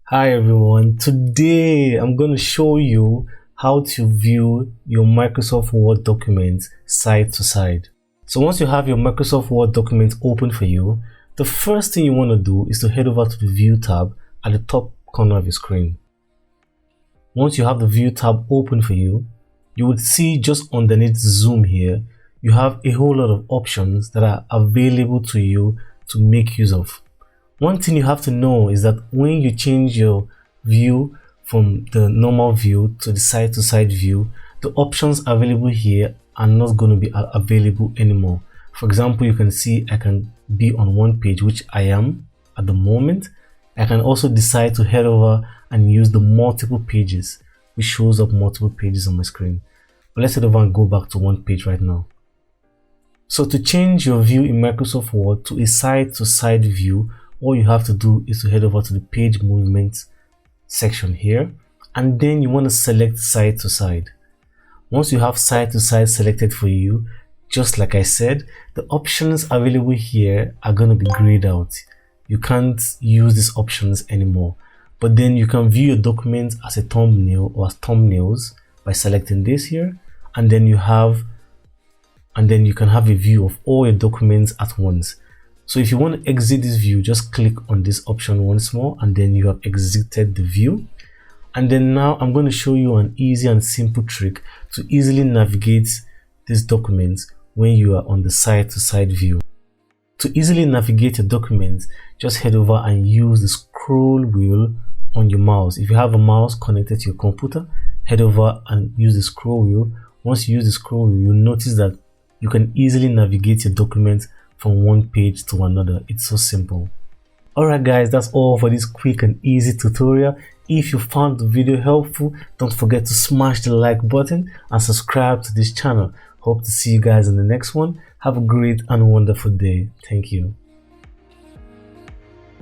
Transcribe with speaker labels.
Speaker 1: Hi everyone, today I'm going to show you how to view your Microsoft Word documents side to side. So once you have your Microsoft Word document open for you, the first thing you want to do is to head over to the View tab at the top corner of your screen. Once you have the View tab open for you, you would see just underneath Zoom here, you have a whole lot of options that are available to you to make use of. One thing you have to know is that when you change your view from the normal view to the side to side view, the options available here are not going to be available anymore. For example, you can see I can be on one page, which I am at the moment. I can also decide to head over and use the multiple pages, which shows up multiple pages on my screen. But let's head over and go back to one page right now. So to change your view in Microsoft Word to a side to side view, all you have to do is to head over to the page movement section here, and then you want to select side to side. Once you have side to side selected for you, just like I said, the options available here are going to be grayed out. You can't use these options anymore, but then you can view your document as a thumbnail or as thumbnails by selecting this here, and then you can have a view of all your documents at once. So if you want to exit this view, just click on this option once more, and then you have exited the view. And then now I'm going to show you an easy and simple trick to easily navigate this document when you are on the side to side view. To easily navigate your document, just head over and use the scroll wheel on your mouse. If you have a mouse connected to your computer, head over and use the scroll wheel. Once you use the scroll wheel, you'll notice that you can easily navigate your document from one page to another. It's so simple. Alright guys, that's all for this quick and easy tutorial. If you found the video helpful, don't forget to smash the like button and subscribe to this channel. Hope to see you guys in the next one. Have a great and wonderful day. Thank you.